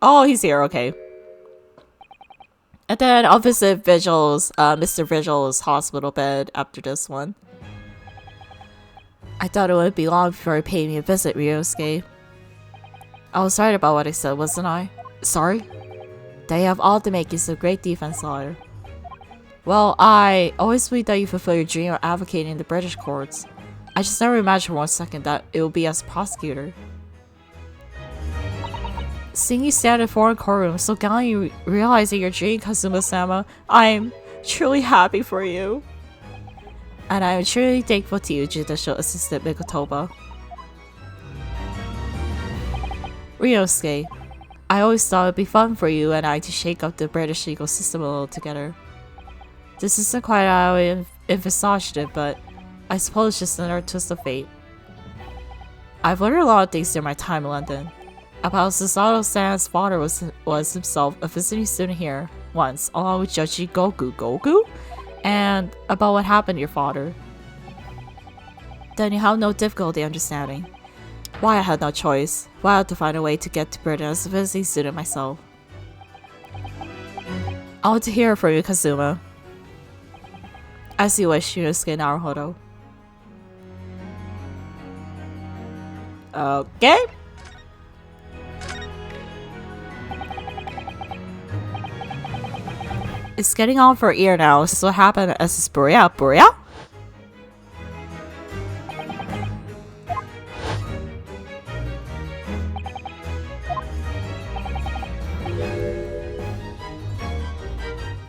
Oh, he's here. Okay. And then I'll visit Mr. Vigil's hospital bed after this one. I thought it would be long before he paid me a visit, Ryosuke. I was right about what I said, wasn't I? Sorry? That you have all the makings of a great defense lawyer. Well, I always believed that you fulfill your dream of advocating in the British courts. I just never imagined for 1 second that it would be as a prosecutor. Seeing you stand in a foreign courtroom so gallantly realizing your dream, Kazuma-sama, I'm truly happy for you. And I am truly thankful to you, Judicial Assistant Mikotoba. Ryosuke, I always thought it would be fun for you and I to shake up the British legal system a little together. This isn't quite how I envisaged it, but I suppose it's just another twist of fate. I've learned a lot of things during my time in London. About Susato San's father was himself a visiting student here once, along with Judge Goku, and about what happened to your father. Then you have no difficulty understanding why I had no choice, why I had to find a way to get to Britain as a visiting student myself. I want to hear from you, Kazuma. As you wish, Yunosuke Naruhodo. Okay. It's getting on for a year now. This is what happened as this Buria?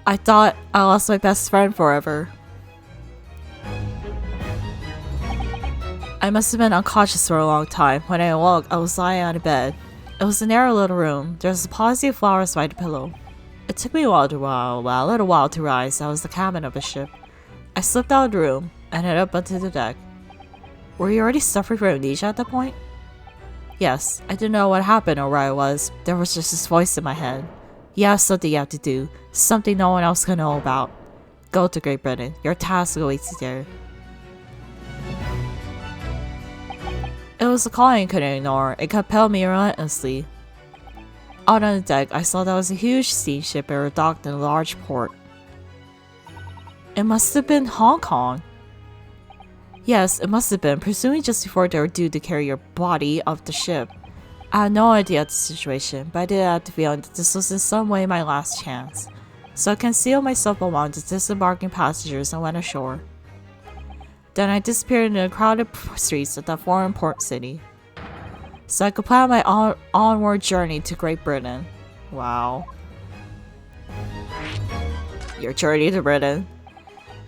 I thought I lost my best friend forever. I must have been unconscious for a long time. When I awoke, I was lying on a bed. It was a narrow little room. There was a policy of flowers by the pillow. It took me a little while to rise. That was the cabin of a ship. I slipped out of the room and headed up onto the deck. Were you already suffering from amnesia at that point? Yes, I didn't know what happened or where I was. There was just this voice in my head. You have something you have to do. Something no one else can know about. Go to Great Britain. Your task awaits you there. It was a calling I couldn't ignore. It compelled me relentlessly. Out on the deck, I saw that was a huge steamship and docked in a large port. It must have been Hong Kong. Yes, it must have been, presumably just before they were due to carry your body off the ship. I had no idea of the situation, but I did have the feeling that this was in some way my last chance. So I concealed myself among the disembarking passengers and went ashore. Then I disappeared in the crowded streets of that foreign port city, so I could plan my onward journey to Great Britain. Wow. Your journey to Britain.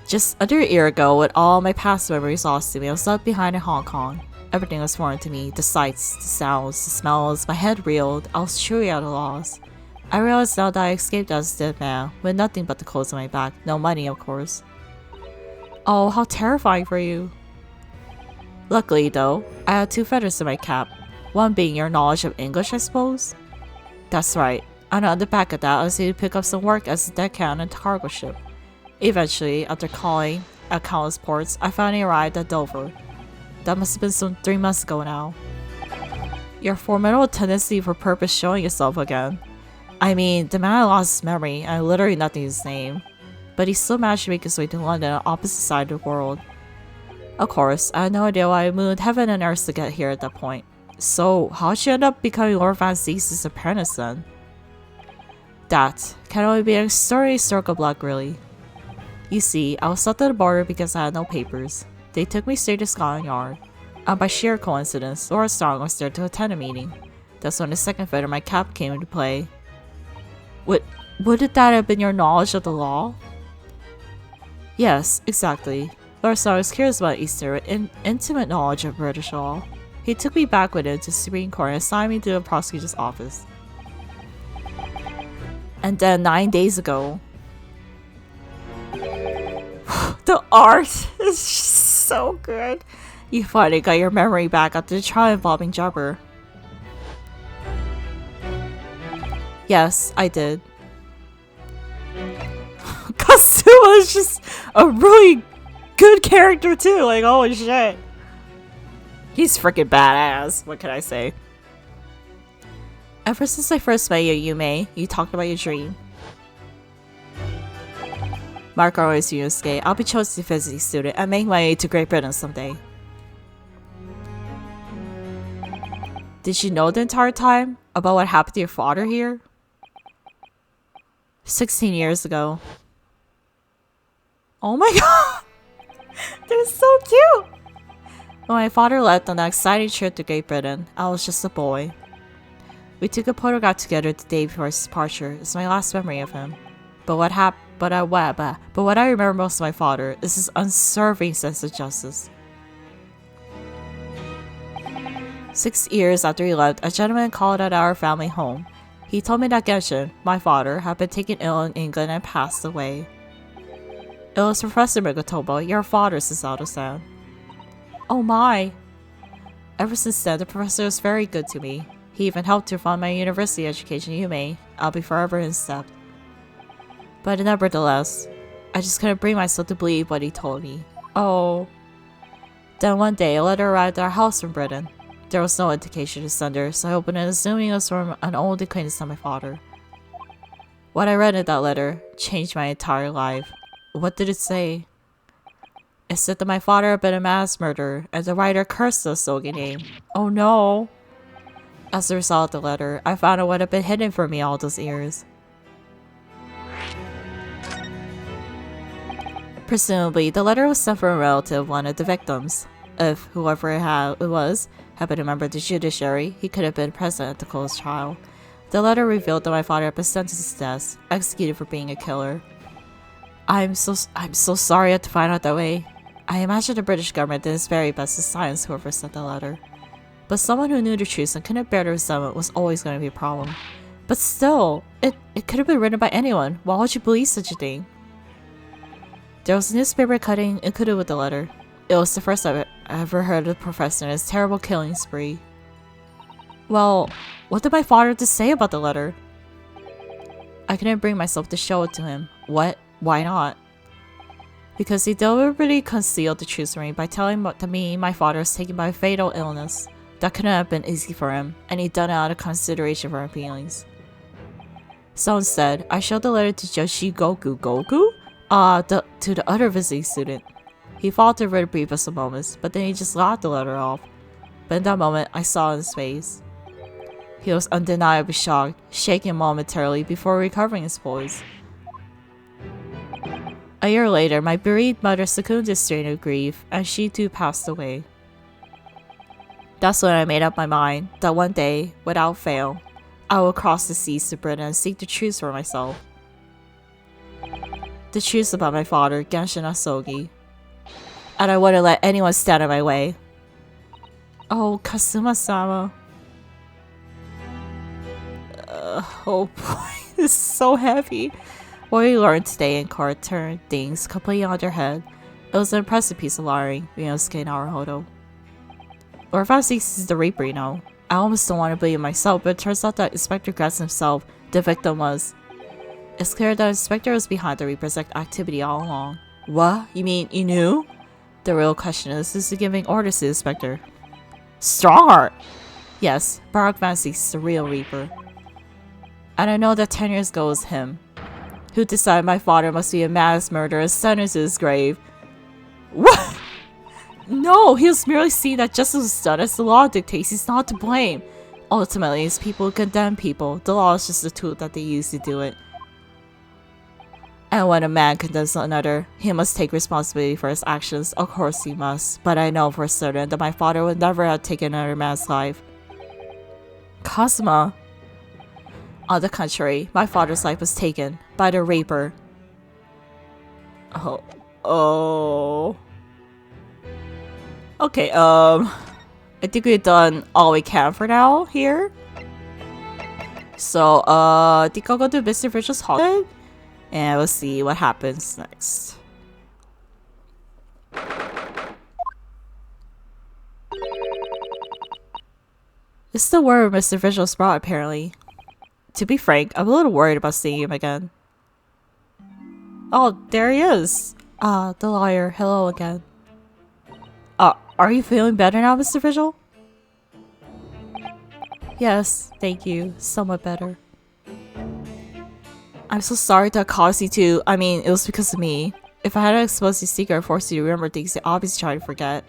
Just under a year ago, with all my past memories lost to me, I was left behind in Hong Kong. Everything was foreign to me. The sights, the sounds, the smells. My head reeled. I was truly at a loss. I realized now that I escaped as a dead man, with nothing but the clothes on my back. No money, of course. Oh, how terrifying for you. Luckily, though, I had 2 feathers in my cap. One being your knowledge of English, I suppose? That's right. And on the back of that, I was able to pick up some work as a deckhand on a cargo ship. Eventually, after calling at countless ports, I finally arrived at Dover. That must have been some 3 months ago now. Your formidable tendency for purpose showing yourself again. I mean, the man lost his memory and literally nothing his name. But he still managed to make his way to London on the opposite side of the world. Of course, I had no idea why I moved heaven and earth to get here at that point. So, how'd you end up becoming Lord Van Zeus' apprentice then? That can only be an extraordinary stroke of luck, really. You see, I was stopped at the border because I had no papers. They took me straight to Scotland Yard. And by sheer coincidence, Lord Strong was there to attend a meeting. That's when the second feather of my cap came into play. Wouldn't that have been your knowledge of the law? Yes, exactly. Lord Strong was curious about Easter with intimate knowledge of British law. He took me back with him to the Supreme Court and assigned me to the prosecutor's office. And then 9 days ago... the art is just so good. You finally got your memory back after the trial involving Jabber. Yes, I did. Kazuma is just a really good character too, like holy shit. He's freaking badass, what can I say? Ever since I first met you, Yume, you talked about your dream. Mark always Yunosuke, I'll be chosen physics student and make my way to Great Britain someday. Did you know the entire time about what happened to your father here? 16 years ago. Oh my god! They're so cute! When my father left on an exciting trip to Great Britain, I was just a boy. We took a photograph together the day before his departure. It's my last memory of him. But what I remember most of my father is his unswerving sense of justice. 6 years after he left, a gentleman called at our family home. He told me that Genshin, my father, had been taken ill in England and passed away. It was Professor Mikotobo, your father, says Auto-san. Oh my! Ever since then, the professor was very good to me. He even helped to fund my university education, Yume. I'll be forever in his debt. But nevertheless, I just couldn't bring myself to believe what he told me. Oh. Then one day, a letter arrived at our house from Britain. There was no indication to sender, so I opened it assuming it was from an old acquaintance of my father. What I read in that letter changed my entire life. What did it say? It said that my father had been a mass murderer, and the writer cursed the Sogi name. Oh no! As a result of the letter, I found out what had been hidden from me all those years. Presumably, the letter was sent from a relative of one of the victims. If whoever it was had been a member of the judiciary, he could have been present at the closed trial. The letter revealed that my father had been sentenced to death, executed for being a killer. I'm so sorry I had to find out that way. I imagine the British government did its very best to silence whoever sent the letter. But someone who knew the truth and couldn't bear the resentment was always going to be a problem. But still, it could have been written by anyone. Why would you believe such a thing? There was a newspaper cutting included with the letter. It was the first I've ever heard of the professor and his terrible killing spree. Well, what did my father have to say about the letter? I couldn't bring myself to show it to him. What? Why not? Because he deliberately concealed the truth from me by telling me my father was taken by a fatal illness. That couldn't have been easy for him, and he'd done it out of consideration for my feelings. So instead, I showed the letter to Goku, to the other visiting student. He faltered for the briefest of moments, but then he just laughed the letter off. But in that moment, I saw in his face. He was undeniably shocked, shaking momentarily before recovering his poise. A year later, my bereaved mother succumbed to a strain of grief, and she too passed away. That's when I made up my mind that one day, without fail, I will cross the seas to Britain and seek the truth for myself. The truth about my father, Genshin Asogi. And I wouldn't let anyone stand in my way. Oh, Kazuma-sama. Oh boy, this is so heavy. What we learned today in card turned things completely on their head. It was an impressive piece of wiring, Ryunosuke Naruhodo. Or if I was the Reaper, you know. I almost don't want to believe myself, but it turns out that Inspector Gretz himself, the victim, was. It's clear that Inspector was behind the Reaper's activity all along. What? You mean you knew? The real question is he giving orders to the Inspector? Strongheart! Yes, Barak Vancy is the real Reaper. And I know that 10 years ago was him who decided my father must be a mass murderer and sent him to his grave. What? No, he was merely seeing that justice was done as the law dictates. He's not to blame. Ultimately, it's people who condemn people. The law is just a tool that they use to do it. And when a man condemns another, he must take responsibility for his actions. Of course he must. But I know for certain that my father would never have taken another man's life. Kazuma. On the contrary, my father's life was taken by the Reaper. Oh. Okay, I think we've done all we can for now here. So, I think I'll go to Mr. Virtual's Hall and we'll see what happens next. This is the word Mr. Visual's brought, apparently. To be frank, I'm a little worried about seeing him again. Oh, there he is! Ah, the lawyer. Hello again. Are you feeling better now, Mr. Visual? Yes, thank you. Somewhat better. I'm so sorry that caused you to. I mean, it was because of me. If I hadn't exposed your secret and forced you to remember things you obviously try to forget.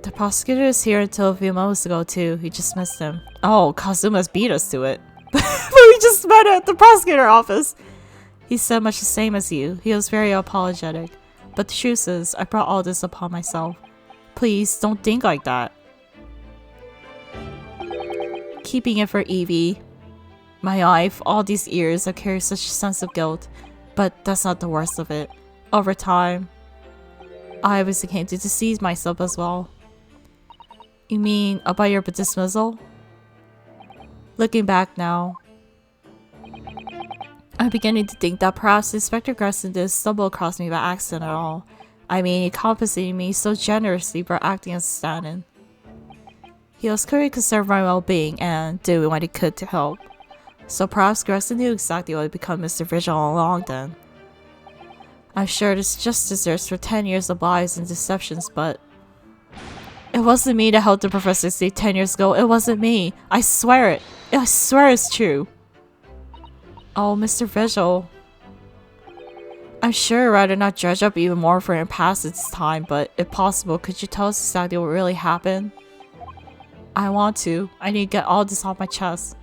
The prosecutor is here until a few moments ago too. You just missed him. Oh, Kazuma's beat us to it. But we just met at the prosecutor office. He said much the same as you. He was very apologetic. But the truth is, I brought all this upon myself. Please, don't think like that. Keeping it for Evie. My life, all these years, I've carried such a sense of guilt. But that's not the worst of it. Over time, I obviously came to deceive myself as well. You mean about your dismissal? Looking back now, I'm beginning to think that perhaps Inspector Gresson didn't stumble across me by accident at all. I mean, he compensated me so generously for acting as a stand-in. He was clearly concerned for my well-being and doing what he could to help. So perhaps Gresson knew exactly what had become Mr. Vigil all along then. I'm sure this just deserves for 10 years of lies and deceptions, but it wasn't me that helped the professor escape 10 years ago. It wasn't me. I swear it. I swear it's true. Oh, Mr. Vigil. I'm sure I'd rather not dredge up even more for your past at this time, but if possible, could you tell us exactly what really happened? I want to. I need to get all this off my chest.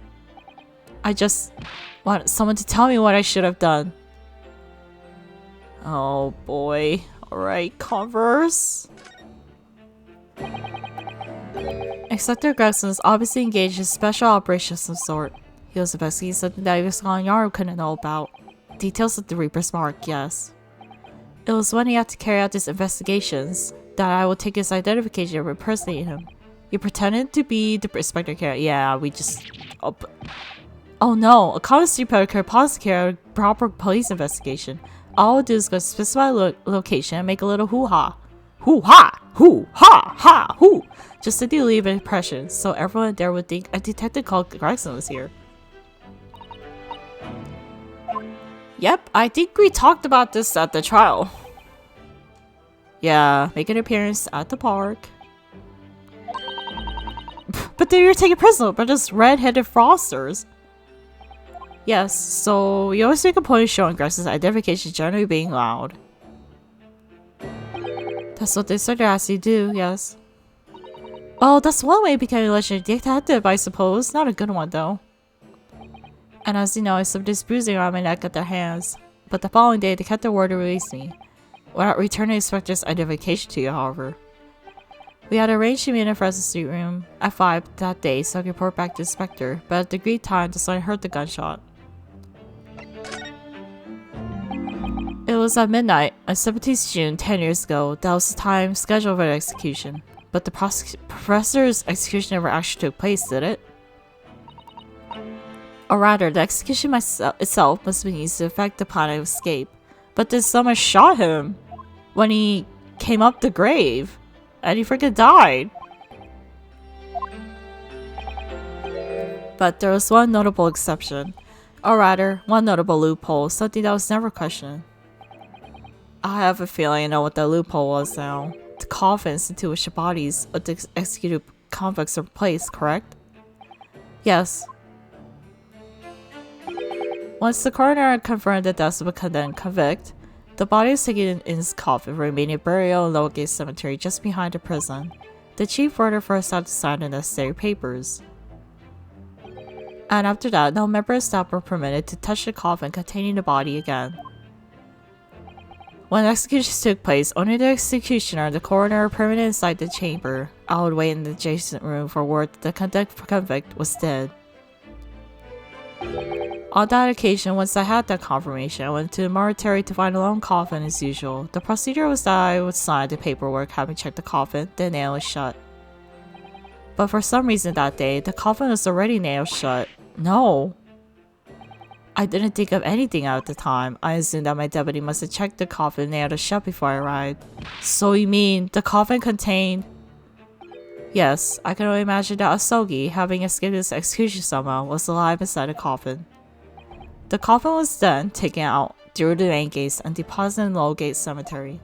I just want someone to tell me what I should have done. Oh boy. Alright, Converse. Inspector Gregson is obviously engaged in special operation of some sort. He was investigating something that even Scotland Yard couldn't know about. Details of the Reaper's Mark, yes. It was when he had to carry out these investigations that I will take his identification and impersonate him. You pretended to be the Inspector Care. Yeah, we just... Oh no, a common street predicate pause to carry out a proper police investigation. All I'll do is go specify location and make a little hoo-ha. Hoo-ha! Hoo-ha! Ha! Hoo! Just to leave an impression, so everyone there would think a detective called Gregson was here. Yep, I think we talked about this at the trial. Yeah, make an appearance at the park. But then you're taken prisoner by those red-headed frosters. Yes, so you always make a point of showing Gregson's identification generally being loud. That's what they started asking you to do, yes. Well, that's one way of becoming a legendary detective, I suppose. Not a good one, though. And as you know, I suffered this bruising around my neck at their hands. But the following day, they kept their word to release me. Without returning the Inspector's identification to you, however. We had arranged to meet in a Fresno Street room at 5 that day so I could report back to the Inspector, but at the agreed time, the son heard the gunshot. It was at midnight on 17th June 10 years ago. That was the time scheduled for the execution. But the professor's execution never actually took place, did it? Or rather, the execution itself must have been used to effect the plan of escape. But then someone shot him when he came up the grave. And he freaking died. But there was one notable exception. Or rather, one notable loophole, something that was never questioned. I have a feeling I know what that loophole was now. The coffins into which the bodies of the executed convicts are placed, correct? Yes. Once the coroner had confirmed the deaths of a condemned convict, the body was taken in his coffin, remaining burial in Lowgate Cemetery just behind the prison. The chief warder first had to sign the necessary papers. And after that, no member of staff were permitted to touch the coffin containing the body again. When executions took place, only the executioner and the coroner were permitted inside the chamber. I would wait in the adjacent room for word that the condemned convict was dead. On that occasion, once I had that confirmation, I went to the mortuary to find a lone coffin as usual. The procedure was that I would sign the paperwork having checked the coffin, then nail it shut. But for some reason that day, the coffin was already nailed shut. No. I didn't think of anything at the time. I assumed that my deputy must have checked the coffin and nailed it shut before I arrived. So you mean the coffin contained... Yes, I can only imagine that Asogi, having escaped his execution somehow, was alive inside the coffin. The coffin was then taken out through the main gates and deposited in Lowgate Cemetery.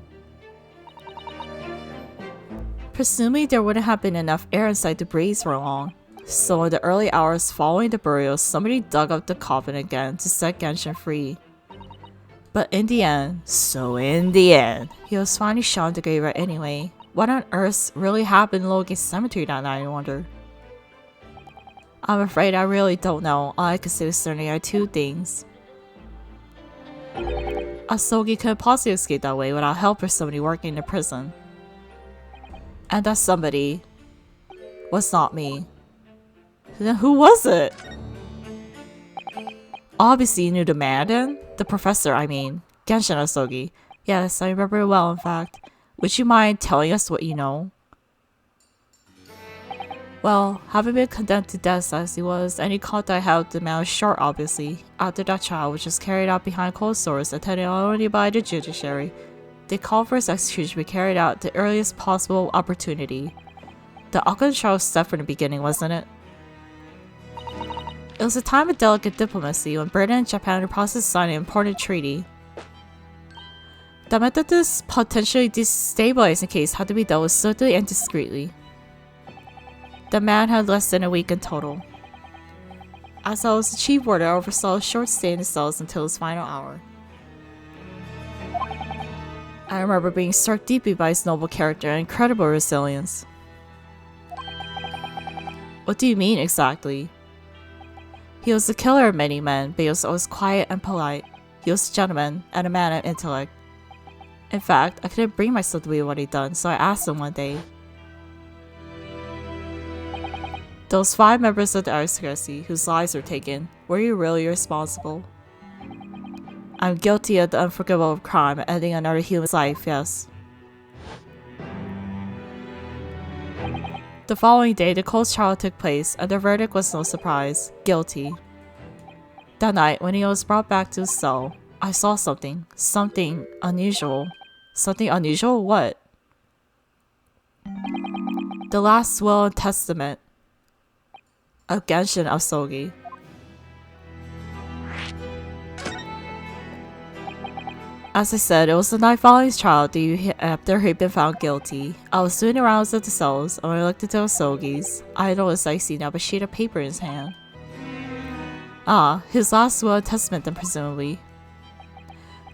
Presumably there wouldn't have been enough air inside to breathe for long. So in the early hours following the burial, somebody dug up the coffin again to set Genshin free. But in the end, he was finally shot in the graveyard anyway. What on earth really happened in Logan's cemetery that night, I wonder? I'm afraid I really don't know. All I can say certainly are two things. Asogi couldn't possibly escape that way without help or somebody working in the prison. And that somebody was not me. Then who was it? Obviously you knew the man then? The professor, I mean. Genshin Asogi. Yes, I remember it well, in fact. Would you mind telling us what you know? Well, having been condemned to death as he was, any contact I had with the man was short, obviously. After that trial, which was carried out behind closed doors, attended only by the judiciary, they called for his execution to be carried out at the earliest possible opportunity. The awkward trial was set from the beginning, wasn't it? It was a time of delicate diplomacy when Britain and Japan were in the process of signing an important treaty. That meant that this potentially destabilizing case had to be dealt with swiftly and discreetly. The man had less than a week in total. As I was the chief warder, I oversaw a short stay in the cells until his final hour. I remember being struck deeply by his noble character and incredible resilience. What do you mean exactly? He was the killer of many men, but he was always quiet and polite. He was a gentleman and a man of intellect. In fact, I couldn't bring myself to believe what he'd done, so I asked him one day. Those 5 members of the aristocracy whose lives were taken, were you really responsible? I'm guilty of the unforgivable crime of ending another human's life, yes. The following day, the close trial took place, and the verdict was no surprise: guilty. That night, when he was brought back to his cell, I saw something. Something unusual. Something unusual? What? The last will and testament of Genshin Asogi. As I said, it was the night following his trial after he'd been found guilty. I was doing the rounds of the cells, and when I looked into Asogi's, I noticed I seen a sheet of paper in his hand. Ah, his last will and testament then, presumably.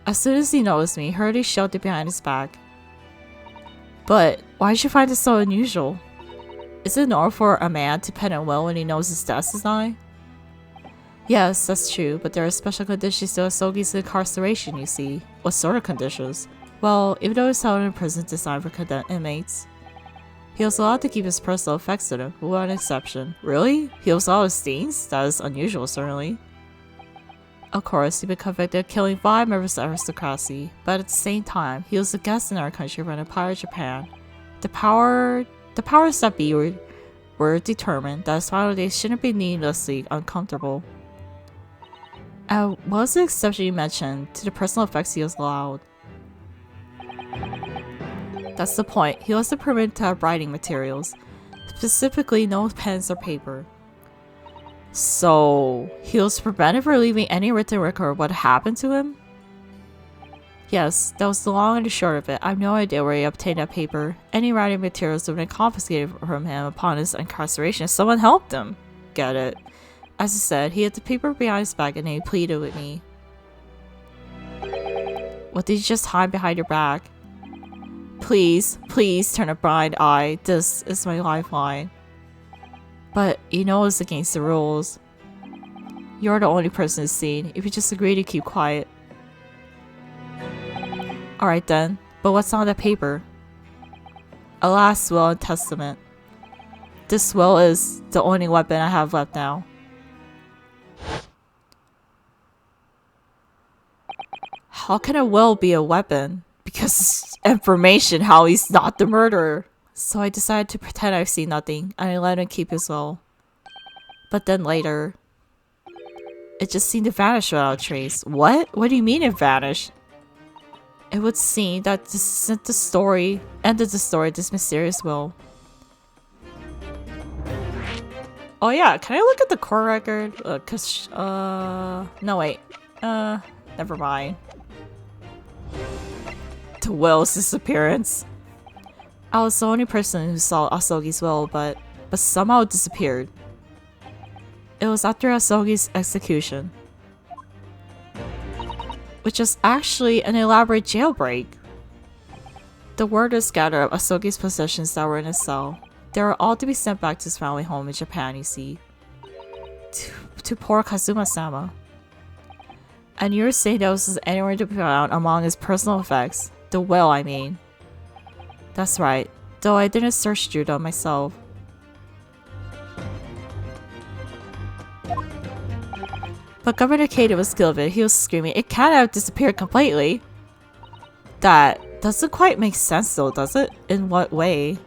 As soon as he noticed me, he hurriedly shoved it behind his back. But why did you find it so unusual? Is it normal for a man to pen a will when he knows his death is nigh? Yes, that's true, but there are special conditions to Asogi's incarceration, you see. What sort of conditions? Well, even though he's held in a prison designed for condemned inmates, he was allowed to keep his personal effects in him, with one exception. Really? He was allowed stains? That is unusual, certainly. Of course, he'd been convicted of killing 5 members of the aristocracy, but at the same time, he was a guest in our country from the Empire of Japan. The powers that be were determined that his final days shouldn't be needlessly uncomfortable. And what was the exception you mentioned to the personal effects he was allowed? That's the point. He wasn't permitted to have writing materials, specifically no pens or paper. So, he was prevented from leaving any written record of what happened to him? Yes, that was the long and the short of it. I have no idea where he obtained that paper. Any writing materials would have been confiscated from him upon his incarceration if someone helped him. Get it? As I said, he had the paper behind his back and he pleaded with me. What did you just hide behind your back? Please, please turn a blind eye. This is my lifeline. But you know it's against the rules. You're the only person who's seen. If you just agree to keep quiet. Alright then, but what's on that paper? A last will and testament. This will is the only weapon I have left now. How can a will be a weapon? Because it's information how he's not the murderer. So I decided to pretend I've seen nothing, and I let him keep his will. But then later, it just seemed to vanish without a trace. What? What do you mean it vanished? It would seem that this isn't the story, ended the story of this mysterious will. Oh yeah, can I look at the court record? No wait. Never mind. The will's disappearance. I was the only person who saw Asogi's will, but somehow it disappeared. It was after Asogi's execution, which was actually an elaborate jailbreak. The word is scattered of Asogi's possessions that were in his cell. They were all to be sent back to his family home in Japan, you see. To poor Kazuma-sama. And you're saying that was anywhere to be found among his personal effects. The will, I mean. That's right, though I didn't search through them myself. But Governor Kato was livid. He was screaming, "It can't have disappeared completely!" That doesn't quite make sense though, does it? In what way?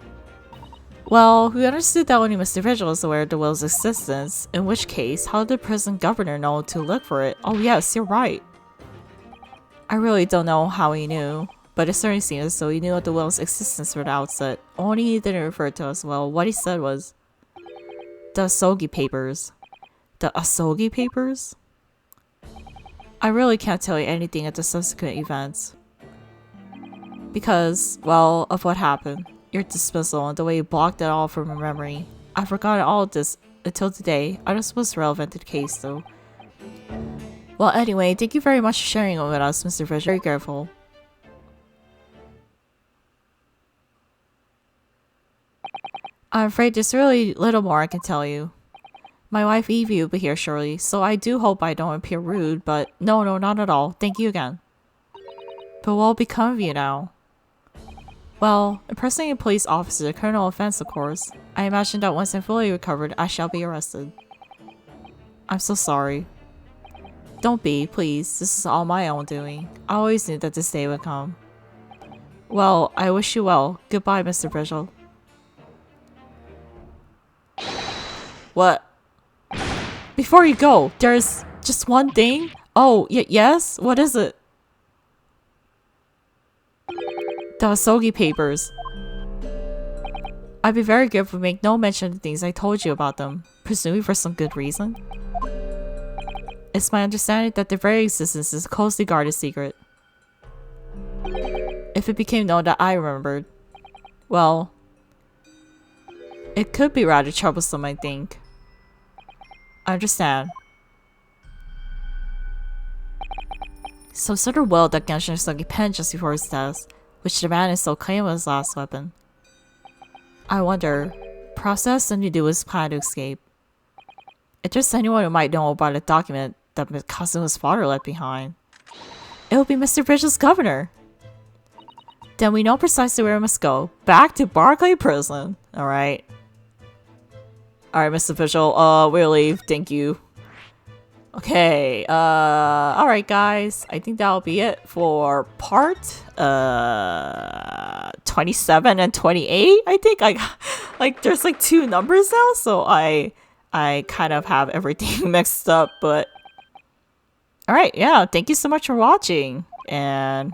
Well, we understood that only Mr. Vigil was aware of the will's existence, in which case, how did the prison governor know to look for it? Oh yes, you're right. I really don't know how he knew, but it certainly seems as though he knew of the will's existence from the outset, only he didn't refer to it as well. What he said was, the Asogi papers. The Asogi papers? I really can't tell you anything of the subsequent events. Because, well, of what happened. Your dismissal and the way you blocked it all from my memory. I've forgotten all of this until today. I don't suppose it's relevant to the case though. Well, anyway, thank you very much for sharing it with us, Mr. Fish. Very careful. I'm afraid there's really little more I can tell you. My wife Evie will be here shortly, so I do hope I don't appear rude, but no, not at all. Thank you again. But what will become of you now? Well, impersonating a police officer is a criminal offense, of course. I imagine that once I'm fully recovered, I shall be arrested. I'm so sorry. Don't be, please. This is all my own doing. I always knew that this day would come. Well, I wish you well. Goodbye, Mr. Vigil. What? Before you go, there's just one thing? Oh, yes? What is it? The Asogi papers. I'd be very good if we make no mention of the things I told you about them, presumably for some good reason. It's my understanding that their very existence is a closely guarded secret. If it became known that I remembered, well, it could be rather troublesome, I think. I understand. Some sort of will that Genshin Asogi penned just before his death, which the man is still claiming was his last weapon. I wonder, process and to do his plan to escape. If there's anyone who might know about a document that Kazuma's father left behind, it will be Mr. Vigil's governor. Then we know precisely where we must go. Back to Barclay Prison. Alright. Alright, Mr. Vigil, we'll leave. Thank you. Okay, alright guys. I think that'll be it for part 27 and 28. I think like there's like two numbers now, so I kind of have everything mixed up, but alright, yeah, thank you so much for watching, and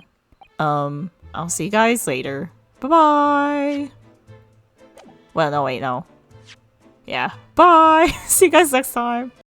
I'll see you guys later. Bye-bye! Well, no, wait, no. Yeah, bye! See you guys next time!